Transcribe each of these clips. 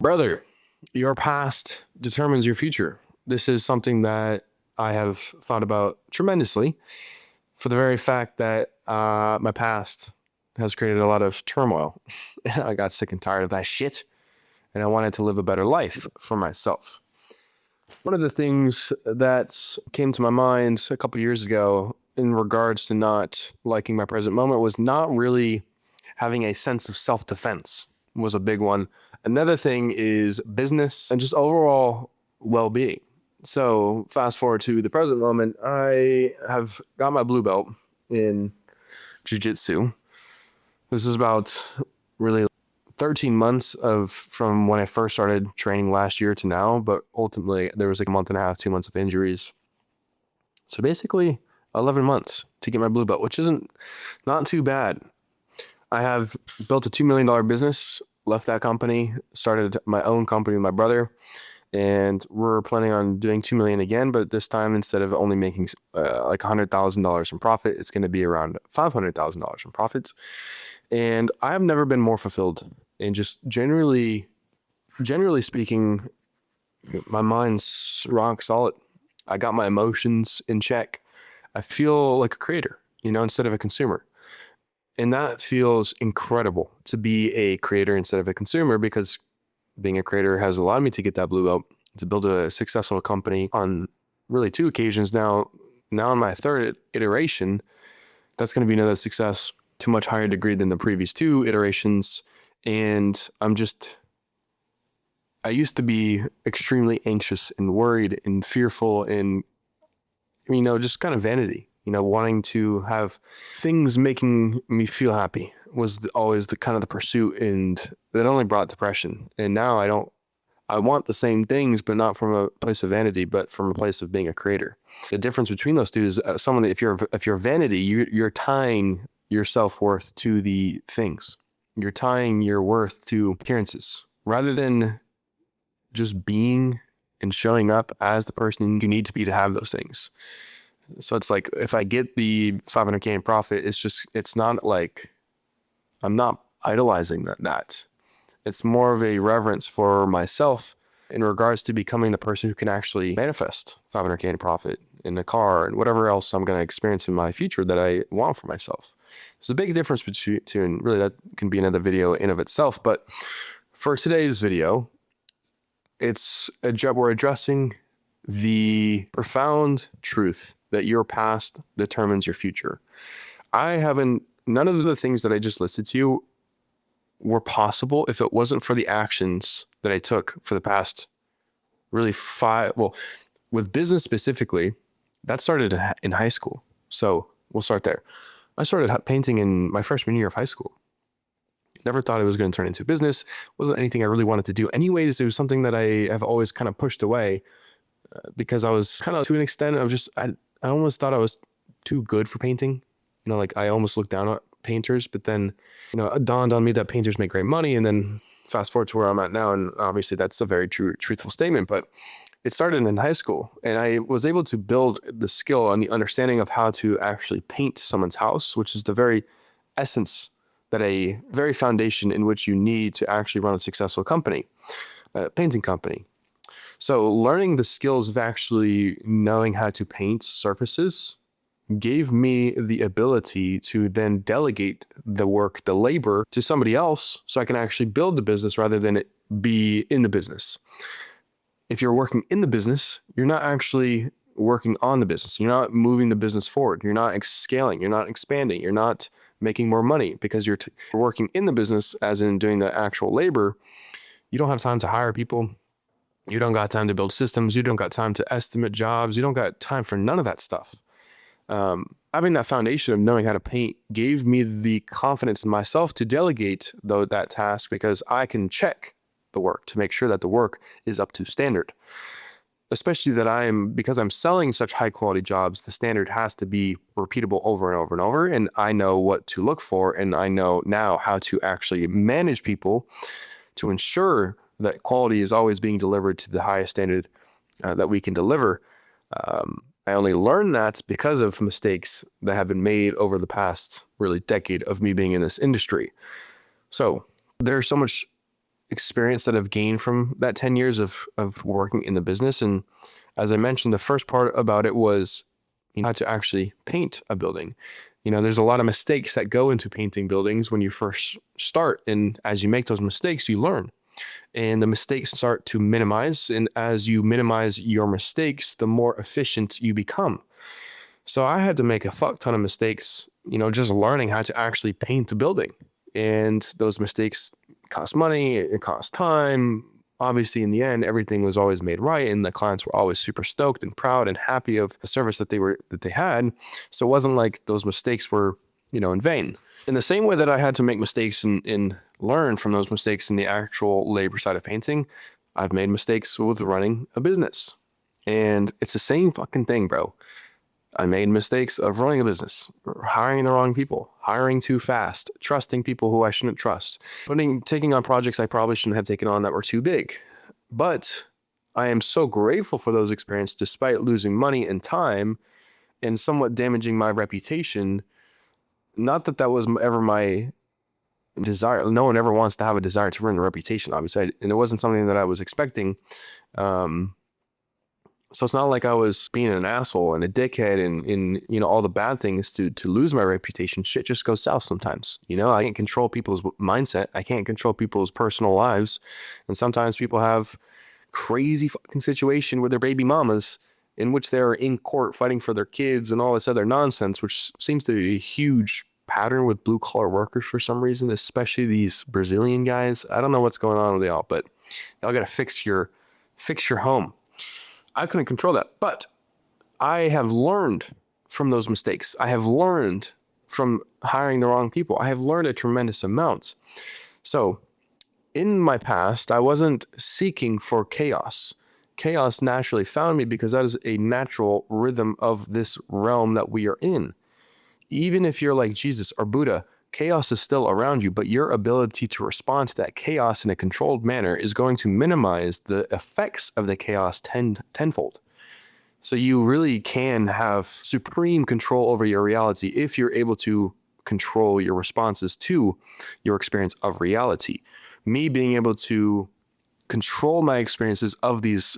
Brother, your past determines your future. This is something that I have thought about tremendously for the very fact that my past has created a lot of turmoil. I got sick and tired of that shit, and I wanted to live a better life for myself. One of the things that came to my mind a couple years ago in regards to not liking my present moment was not really having a sense of self-defense was a big one. Another thing is business and just overall well-being. So fast forward to the present moment, I have got my blue belt in jiu-jitsu. This is about really 13 months of from when I first started training last year to now, but ultimately there was like a month and a half, 2 months of injuries. So basically 11 months to get my blue belt, which isn't not too bad. I have built a $2 million business, left that company, started my own company with my brother, and we're planning on doing 2 million again, but this time instead of only making like $100,000 in profit, it's going to be around $500,000 in profits. And I have never been more fulfilled. And just generally speaking, my mind's rock solid. I got my emotions in check. I feel like a creator, instead of a consumer. And that feels incredible to be a creator instead of a consumer, because being a creator has allowed me to get that blue belt, to build a successful company on really two occasions now. Now in my third iteration, that's going to be another success to a much higher degree than the previous two iterations. And I used to be extremely anxious and worried and fearful and, just kind of vanity. Wanting to have things making me feel happy was always the kind of the pursuit, and that only brought depression. And now I want the same things, but not from a place of vanity, but from a place of being a creator. The difference between those two is if you're vanity, you're tying your self-worth to the things. You're tying your worth to appearances rather than just being and showing up as the person you need to be to have those things. So it's like, if I get the 500K in profit, it's not like I'm not idolizing that. It's more of a reverence for myself in regards to becoming the person who can actually manifest 500K in profit in a car and whatever else I'm going to experience in my future that I want for myself. There's a big difference between really, that can be another video in of itself. But for today's video, we're addressing the profound truth that your past determines your future. None of the things that I just listed to you were possible if it wasn't for the actions that I took for the past really with business specifically, that started in high school. So we'll start there. I started painting in my freshman year of high school. Never thought it was going to turn into business. Wasn't anything I really wanted to do. Anyways, it was something that I have always kind of pushed away because I was kind of, to an extent, I almost thought I was too good for painting. Like I almost looked down at painters, but then, it dawned on me that painters make great money. And then fast forward to where I'm at now. And obviously that's a very truthful statement, but it started in high school, and I was able to build the skill and the understanding of how to actually paint someone's house, which is the very essence, that a very foundation in which you need to actually run a successful company, a painting company. So learning the skills of actually knowing how to paint surfaces gave me the ability to then delegate the work, the labor, to somebody else, so I can actually build the business rather than it be in the business. If you're working in the business, you're not actually working on the business. You're not moving the business forward. You're not scaling. You're not expanding. You're not making more money, because you're working in the business, as in doing the actual labor. You don't have time to hire people. You don't got time to build systems. You don't got time to estimate jobs. You don't got time for none of that stuff. Having that foundation of knowing how to paint gave me the confidence in myself to delegate that task, because I can check the work to make sure that the work is up to standard. Especially because I'm selling such high quality jobs, the standard has to be repeatable over and over and over. And I know what to look for, and I know now how to actually manage people to ensure that quality is always being delivered to the highest standard that we can deliver. I only learned that because of mistakes that have been made over the past really decade of me being in this industry. So there's so much experience that I've gained from that 10 years of working in the business. And as I mentioned, the first part about it was, how to actually paint a building. There's a lot of mistakes that go into painting buildings when you first start. And as you make those mistakes, you learn. And the mistakes start to minimize. And as you minimize your mistakes, the more efficient you become. So I had to make a fuck ton of mistakes, just learning how to actually paint a building. And those mistakes cost money, it cost time. Obviously, in the end, everything was always made right, and the clients were always super stoked and proud and happy of the service that they had. So it wasn't like those mistakes were, in vain. In the same way that I had to make mistakes and learn from those mistakes in the actual labor side of painting, I've made mistakes with running a business. And it's the same fucking thing, bro. I made mistakes of running a business, hiring the wrong people, hiring too fast, trusting people who I shouldn't trust, taking on projects I probably shouldn't have taken on that were too big. But I am so grateful for those experiences, despite losing money and time and somewhat damaging my reputation. Not that that was ever my desire. No one ever wants to have a desire to ruin a reputation, obviously. And it wasn't something that I was expecting. So it's not like I was being an asshole and a dickhead and all the bad things to lose my reputation. Shit just goes south sometimes. I can't control people's mindset. I can't control people's personal lives. And sometimes people have crazy fucking situation with their baby mamas in which they're in court fighting for their kids and all this other nonsense, which seems to be a huge pattern with blue collar workers for some reason, especially these Brazilian guys. I don't know what's going on with y'all, but y'all got to fix your home. I couldn't control that, but I have learned from those mistakes. I have learned from hiring the wrong people. I have learned a tremendous amount. So in my past, I wasn't seeking for chaos. Chaos naturally found me because that is a natural rhythm of this realm that we are in. Even if you're like Jesus or Buddha, chaos is still around you, but your ability to respond to that chaos in a controlled manner is going to minimize the effects of the chaos tenfold. So you really can have supreme control over your reality if you're able to control your responses to your experience of reality. Me being able to control my experiences of these,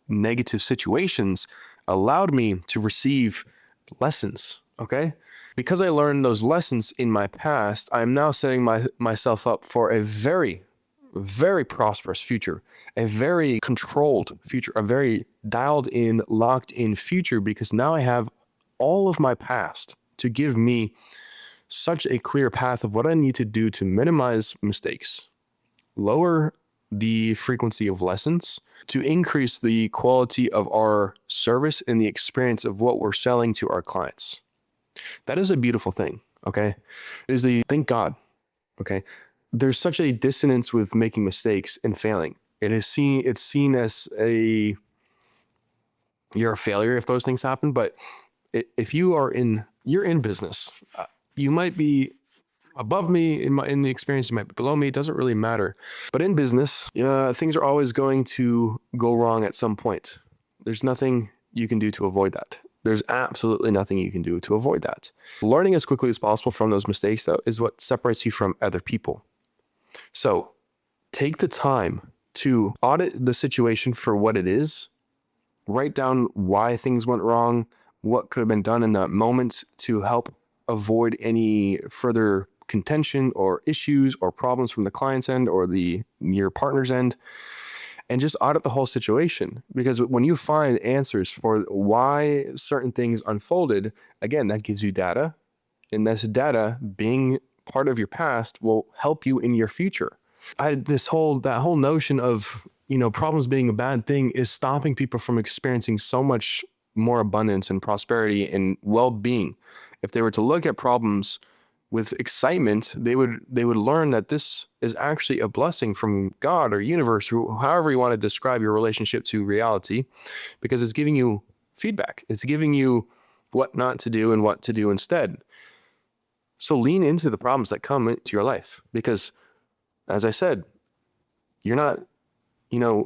negative situations allowed me to receive lessons, okay? Because I learned those lessons in my past, I'm now setting myself up for a very, very prosperous future, a very controlled future, a very dialed in, locked in future, because now I have all of my past to give me such a clear path of what I need to do to minimize mistakes, lower the frequency of lessons, to increase the quality of our service and the experience of what we're selling to our clients. That is a beautiful thing, okay? It is thank God, okay? There's such a dissonance with making mistakes and failing. It's seen as you're a failure if those things happen, but if you're in business, you might be above me in the experience, you might be below me, it doesn't really matter. But in business, things are always going to go wrong at some point. There's nothing you can do to avoid that. There's absolutely nothing you can do to avoid that. Learning as quickly as possible from those mistakes, though, is what separates you from other people. So take the time to audit the situation for what it is. Write down why things went wrong, what could have been done in that moment to help avoid any further contention or issues or problems from the client's end or your partner's end. And just audit the whole situation, because when you find answers for why certain things unfolded, again, that gives you data, and this data being part of your past will help you in your future. That whole notion of, problems being a bad thing is stopping people from experiencing so much more abundance and prosperity and well-being. If they were to look at problems with excitement, they would learn that this is actually a blessing from God or universe, or however you want to describe your relationship to reality, because it's giving you feedback. It's giving you what not to do and what to do instead. So lean into the problems that come into your life, because as I said, you're not,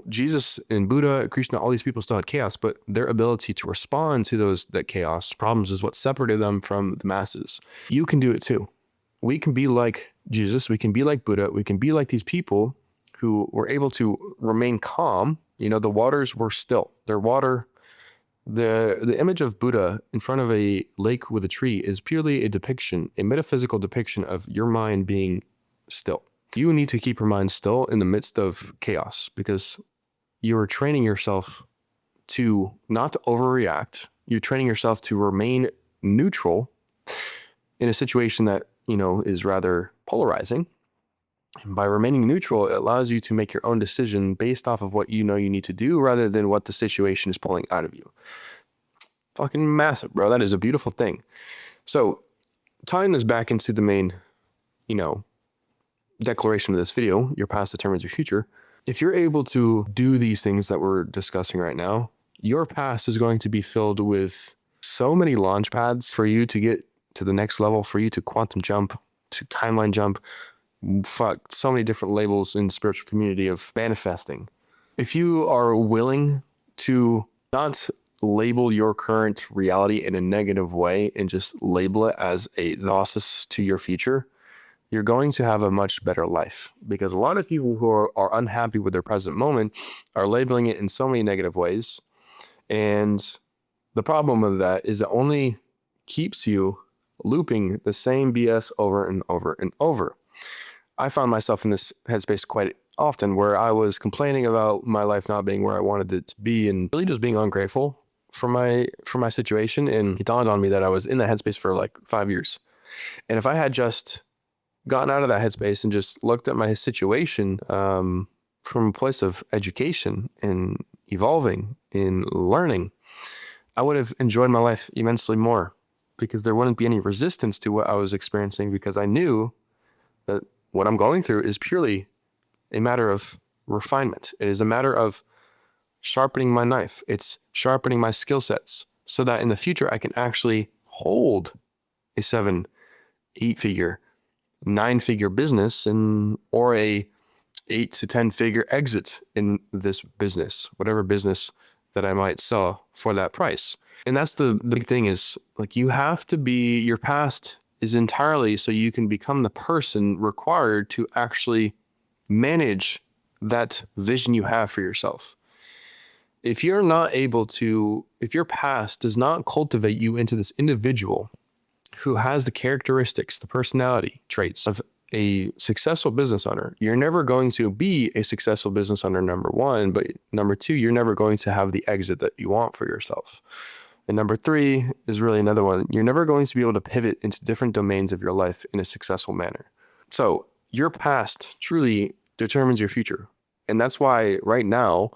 Jesus and Buddha, Krishna, all these people still had chaos, but their ability to respond to that chaos problems is what separated them from the masses. You can do it too. We can be like Jesus. We can be like Buddha. We can be like these people who were able to remain calm. You know, the waters were still. Their water, the image of Buddha in front of a lake with a tree is purely a depiction, a metaphysical depiction of your mind being still. You need to keep your mind still in the midst of chaos, because you are training yourself to not overreact. You're training yourself to remain neutral in a situation that, you know, is rather polarizing. And by remaining neutral, it allows you to make your own decision based off of what you know you need to do rather than what the situation is pulling out of you. Fucking massive, bro. That is a beautiful thing. So tying this back into the main, you know, declaration of this video, your past determines your future. If you're able to do these things that we're discussing right now, your past is going to be filled with so many launch pads for you to get to the next level, for you to quantum jump, to timeline jump. Fuck, so many different labels in the spiritual community of manifesting. If you are willing to not label your current reality in a negative way and just label it as a gnosis to your future, you're going to have a much better life. Because a lot of people who are unhappy with their present moment are labeling it in so many negative ways. And the problem with that is it only keeps you looping the same BS over and over and over. I found myself in this headspace quite often, where I was complaining about my life not being where I wanted it to be and really just being ungrateful for my situation. And it dawned on me that I was in that headspace for like 5 years. And if I had just gotten out of that headspace and just looked at my situation from a place of education and evolving and learning, I would have enjoyed my life immensely more, because there wouldn't be any resistance to what I was experiencing, because I knew that what I'm going through is purely a matter of refinement. It is a matter of sharpening my knife. It's sharpening my skill sets so that in the future I can actually hold a 7, 8-figure, 9-figure business or a 8 to 10-figure exit in this business, whatever business that I might sell for that price. And that's the big thing, is like, you have to be, your past is entirely so you can become the person required to actually manage that vision you have for yourself. If you're not able to, if your past does not cultivate you into this individual who has the characteristics, the personality traits of a successful business owner, you're never going to be a successful business owner, number one. But number two, you're never going to have the exit that you want for yourself. And number three is really another one. You're never going to be able to pivot into different domains of your life in a successful manner. So your past truly determines your future. And that's why right now,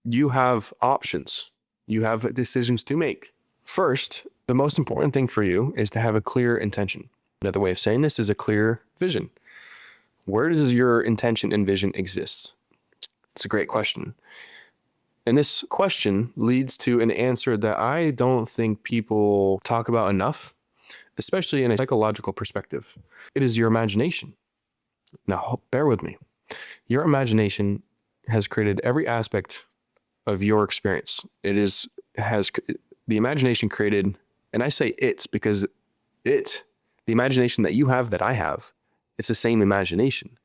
you have options. You have decisions to make. First, the most important thing for you is to have a clear intention. Another way of saying this is a clear vision. Where does your intention and vision exist? It's a great question. And this question leads to an answer that I don't think people talk about enough, especially in a psychological perspective. It is your imagination. Now, bear with me. Your imagination has created every aspect of your experience. The imagination created, and I say it's because the imagination that you have, that I have, it's the same imagination.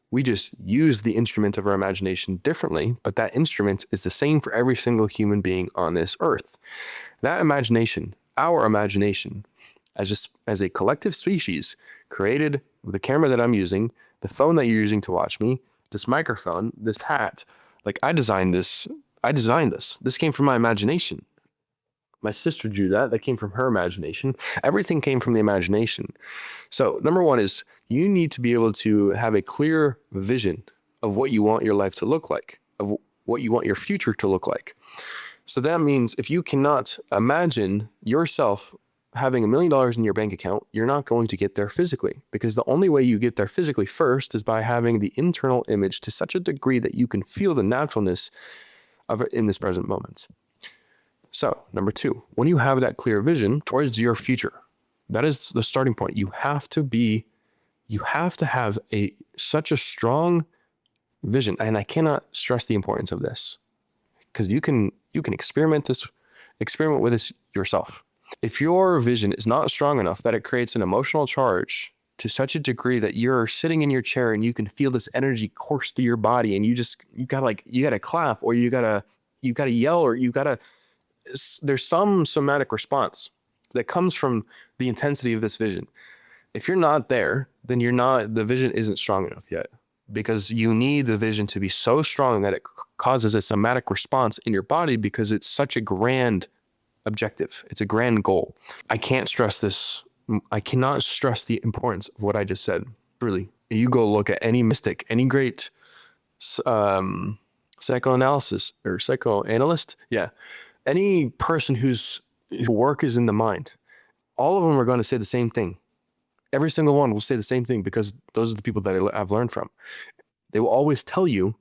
We just use the instrument of our imagination differently, but that instrument is the same for every single human being on this earth. That imagination, our imagination, as a collective species, created the camera that I'm using, the phone that you're using to watch me, this microphone, this hat. Like, I designed this. This came from my imagination. My sister drew that. That came from her imagination. Everything came from the imagination. So number one is, you need to be able to have a clear vision of what you want your life to look like, of what you want your future to look like. So that means if you cannot imagine yourself having $1 million in your bank account, you're not going to get there physically, because the only way you get there physically first is by having the internal image to such a degree that you can feel the naturalness of it in this present moment. So number two, when you have that clear vision towards your future, that is the starting point. You have to have such a strong vision. And I cannot stress the importance of this, because you can experiment with this yourself. If your vision is not strong enough that it creates an emotional charge to such a degree that you're sitting in your chair and you can feel this energy course through your body, and you gotta clap, or you gotta yell, or there's some somatic response that comes from the intensity of this vision. If you're not there, then the vision isn't strong enough yet, because you need the vision to be so strong that it causes a somatic response in your body, because it's such a grand objective. It's a grand goal. I can't stress this. I cannot stress the importance of what I just said. Really, you go look at any mystic, any great psychoanalyst, any person whose work is in the mind. All of them are going to say the same thing. Every single one will say the same thing, because those are the people that I've learned from. They will always tell you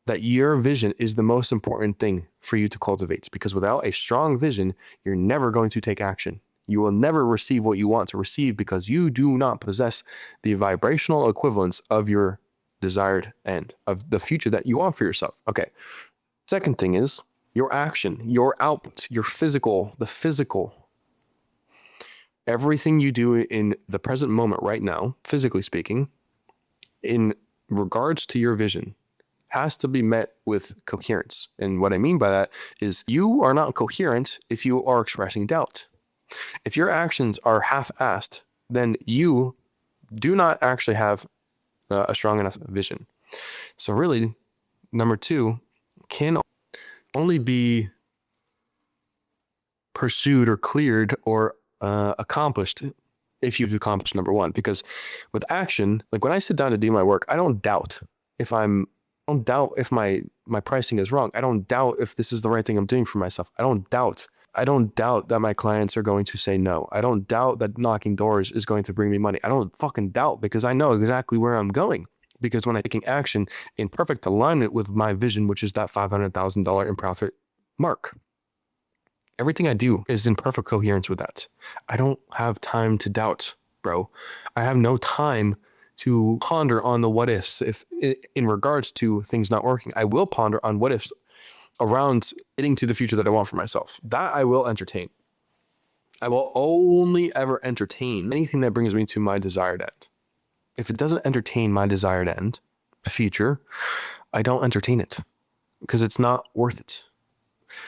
that your vision is the most important thing for you to cultivate, because without a strong vision, you're never going to take action. You will never receive what you want to receive, because you do not possess the vibrational equivalence of your desired end, of the future that you want for yourself. Okay. Second thing is your action, your output, the physical. Everything you do in the present moment right now, physically speaking, in regards to your vision, has to be met with coherence. And what I mean by that is, you are not coherent if you are expressing doubt. If your actions are half-assed, then you do not actually have a strong enough vision. So really, number 2 can only be pursued or cleared or accomplished if you've accomplished number 1. Because with action, like when I sit down to do my work, I don't doubt if my pricing is wrong. I don't doubt if this is the right thing I'm doing for myself. I don't doubt that my clients are going to say no. I don't doubt that knocking doors is going to bring me money. I don't fucking doubt, because I know exactly where I'm going. Because when I'm taking action in perfect alignment with my vision, which is that $500,000 in profit mark, everything I do is in perfect coherence with that. I don't have time to doubt, bro. I have no time to ponder on the what ifs if in regards to things not working. I will ponder on what ifs around getting to the future that I want for myself. That I will entertain. I will only ever entertain anything that brings me to my desired end. If it doesn't entertain my desired end, the future, I don't entertain it, because it's not worth it.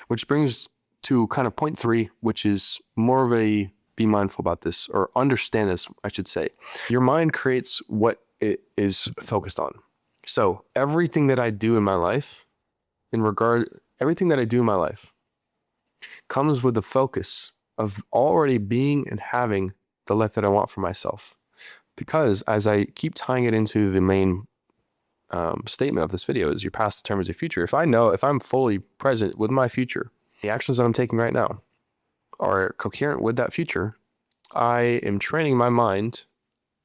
Which brings to kind of point 3, which is more of a be mindful about this, or understand this, I should say. Your mind creates what it is focused on. So everything that I do in my life, comes with the focus of already being and having the life that I want for myself. Because as I keep tying it into the main statement of this video, is your past determines your future. If I'm fully present with my future, the actions that I'm taking right now are coherent with that future, I am training my mind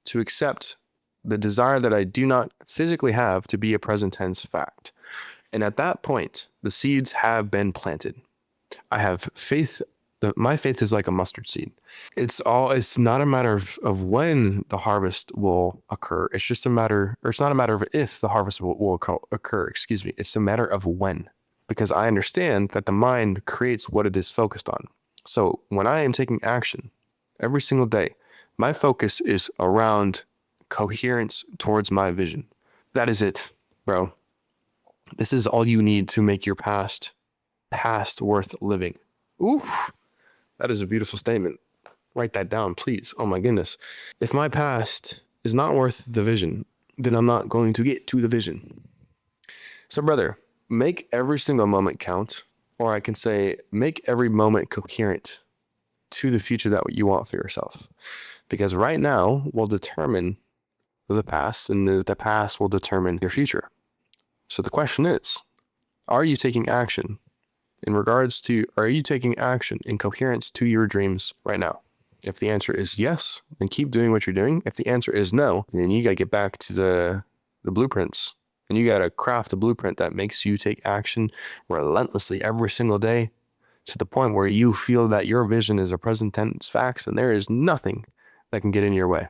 to accept the desire that I do not physically have to be a present tense fact. And at that point, the seeds have been planted. I have faith. My faith is like a mustard seed. It's not a matter of when the harvest will occur. It's not a matter of if the harvest will occur. It's a matter of when. Because I understand that the mind creates what it is focused on. So when I am taking action every single day, my focus is around coherence towards my vision. That is it, bro. This is all you need to make your past worth living. Oof. That is a beautiful statement. Write that down, please. Oh my goodness. If my past is not worth the vision, then I'm not going to get to the vision. So brother, make every single moment count, or I can say make every moment coherent to the future that you want for yourself. Because right now will determine the past, and the past will determine your future. So the question is, are you taking action in coherence to your dreams right now? If the answer is yes, then keep doing what you're doing. If the answer is no, then you got to get back to the blueprints, and you got to craft a blueprint that makes you take action relentlessly every single day, to the point where you feel that your vision is a present tense fact, and there is nothing that can get in your way.